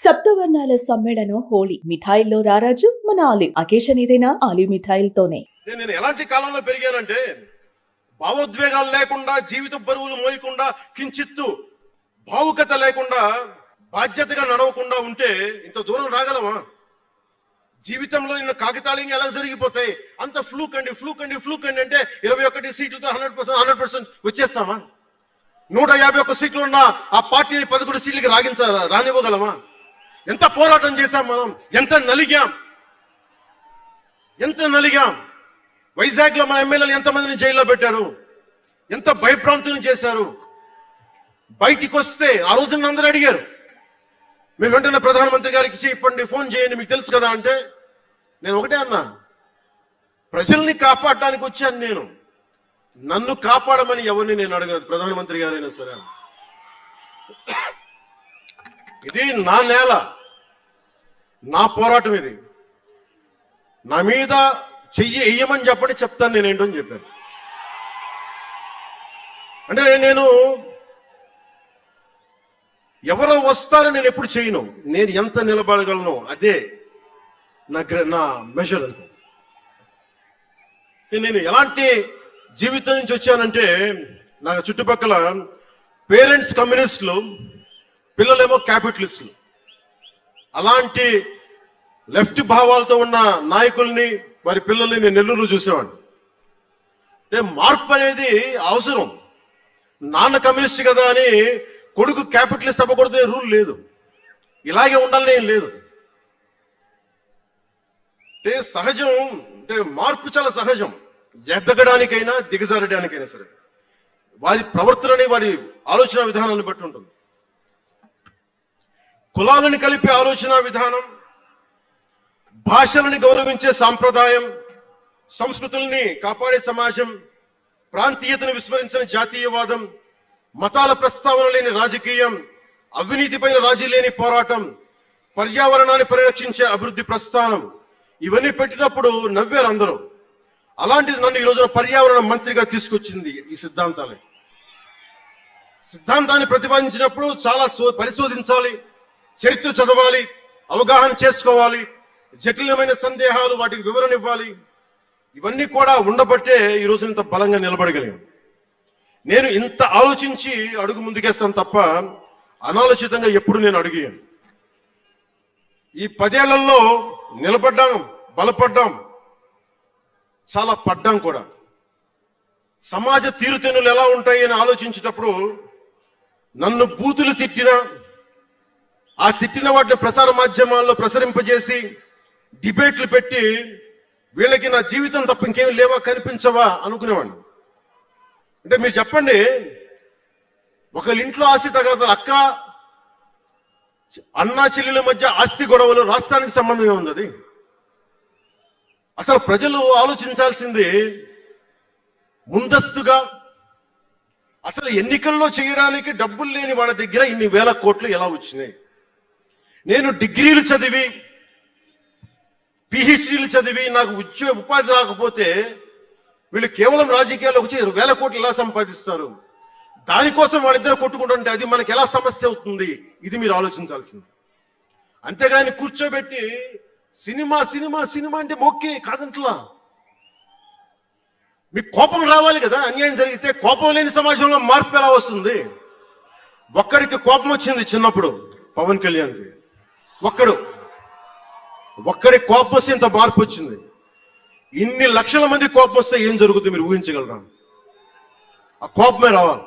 సప్తవర్ణాల సమ్మేళనం హోళీ. మిఠాయిల్లో రారాజు మన ఆలివ్. అకేషన్ ఏదైనా ఆలివ్ మిఠాయిలతోనే. నేను ఎలాంటి కాలంలో పెరిగానంటే భావోద్వేగాలు లేకుండా, జీవిత బరువులు మోయకుండా, కించిత్తు భావుకత లేకుండా, బాధ్యతగా నడవకుండా ఉంటే ఇంత దూరం రాగలమా? జీవితంలో నిన్న కాగితాలు ఎలా జరిగిపోతాయి? అంత ఫ్లూక్ అండి అంటే 21 సీట్లతో 100% వచ్చేస్తామా? 151 సీట్లు ఉన్న ఆ పార్టీని 11 సీట్లకి రానివ్వగలమా? ఎంత పోరాటం చేశాం మనం, ఎంత నలిగాం. వైజాగ్ లో మా ఎమ్మెల్యేలు ఎంతమందిని జైల్లో పెట్టారు, ఎంత భయభ్రాంతులను చేశారు. బయటికి వస్తే ఆ రోజు అందరూ అడిగారు, మీరు వెంటనే ప్రధానమంత్రి గారికి చెప్పండి, ఫోన్ చేయండి, మీకు తెలుసు కదా అంటే నేను ఒకటే అన్నా, ప్రజల్ని కాపాడడానికి వచ్చాను నేను, నన్ను కాపాడమని ఎవరిని నేను అడగదు, ప్రధానమంత్రి గారైనా సరే. ఇది నా నేల, నా పోరాటం. ఇది నా మీద చెయ్యి వెయ్యమని చెప్పండి, చెప్తాను నేనేంటో అని చెప్పాను. అంటే నేను ఎవరో వస్తారని నేను ఎప్పుడు చేయను, నేను ఎంత నిలబడగలను అదే నా మెజర్. అంతే. నేను ఎలాంటి జీవితం నుంచి వచ్చానంటే, నా చుట్టుపక్కల పేరెంట్స్ కమ్యూనిస్టులు, పిల్లలేమో క్యాపిటలిస్టులు. అలాంటి లెఫ్ట్ భావాలతో ఉన్న నాయకుల్ని, వారి పిల్లల్ని నేను నెల్లూరు చూసేవాడిని. అంటే మార్పు అనేది అవసరం. నాన్న కమ్యూనిస్ట్ కదా అని కొడుకు క్యాపిటలిస్ట్ అవ్వకూడదు రూల్ లేదు, ఇలాగే ఉండాలని ఏం లేదు. అంటే సహజం, అంటే మార్పు చాలా సహజం, ఎదగడానికైనా దిగజారడానికైనా సరే. వారి ప్రవర్తనని, వారి ఆలోచన విధానాన్ని బట్టి ఉంటుంది. కులాలను కలిపే ఆలోచన విధానం, భాషలని గౌరవించే సాంప్రదాయం, సంస్కృతుల్ని కాపాడే సమాజం, ప్రాంతీయతను విస్మరించిన జాతీయవాదం, మతాల ప్రస్తావన లేని రాజకీయం, అవినీతిపైన రాజీ లేని పోరాటం, పర్యావరణాన్ని పరిరక్షించే అభివృద్ధి ప్రస్థానం, ఇవన్నీ పెట్టినప్పుడు నవ్వారు అందరూ. అలాంటిది నన్ను ఈ రోజున పర్యావరణ మంత్రిగా తీసుకొచ్చింది ఈ సిద్ధాంతాన్ని ప్రతిపాదించినప్పుడు చాలా పరిశోధించాలి, చరిత్ర చదవాలి, అవగాహన చేసుకోవాలి, జటిలమైన సందేహాలు, వాటికి వివరణ ఇవ్వాలి. ఇవన్నీ కూడా ఉండబట్టే ఈ రోజు ఇంత బలంగా నిలబడగలిగాను. నేను ఇంత ఆలోచించి అడుగు ముందుకేస్తాను తప్ప అనాలోచితంగా ఎప్పుడు నేను అడిగాను. ఈ 10 ఏళ్లలో నిలబడ్డాం, బలపడ్డాం, చాలా పడ్డాం కూడా. సమాజ తీరుతెన్నులు ఎలా ఉంటాయి అని ఆలోచించేటప్పుడు నన్ను బూతులు తిట్టినా, ఆ తిట్టిన వాటిని ప్రసార మాధ్యమాల్లో ప్రసరింపజేసి డిబేట్లు పెట్టి, వీళ్ళకి నా జీవితం తప్ప ఇంకేం లేవా, కనిపించవా అనుకునేవాడిని. అంటే మీరు చెప్పండి, ఒకళ్ళ ఇంట్లో ఆస్తి తగాదాలు, అన్నా చెల్లెల మధ్య ఆస్తి గొడవలు రాష్ట్రానికి సంబంధమే ఉంది. అది అసలు ప్రజలు ఆలోచించాల్సింది ముందస్తుగా. అసలు ఎన్నికల్లో చేయడానికి డబ్బులు లేని వాళ్ళ దగ్గర ఇన్ని వేల కోట్లు ఎలా వచ్చినాయి? నేను డిగ్రీలు చదివి, పిహెచ్డీలు చదివి, నాకు ఉపాధి రాకపోతే వీళ్ళు కేవలం రాజకీయాల్లోకి వచ్చి వేల కోట్లు ఎలా సంపాదిస్తారు? దానికోసం వాళ్ళిద్దరు కొట్టుకుంటుంటే అది మనకి ఎలా సమస్య అవుతుంది? ఇది మీరు ఆలోచించాల్సింది. అంతేగాని కూర్చోబెట్టి సినిమా అంటే మొక్కే కాదంట్లా. మీకు కోపం రావాలి కదా, అన్యాయం జరిగితే. కోపం లేని సమాజంలో మార్పు ఎలా వస్తుంది? ఒక్కడికి కోపం వచ్చింది చిన్నప్పుడు, పవన్ కళ్యాణ్కి. ఒక్కడి కోపం వస్తే ఇంత మార్పు వచ్చింది. ఇన్ని లక్షల మంది కోపం వస్తే ఏం జరుగుతుంది మీరు ఊహించగలరా? ఆ కోపమే రావాలి.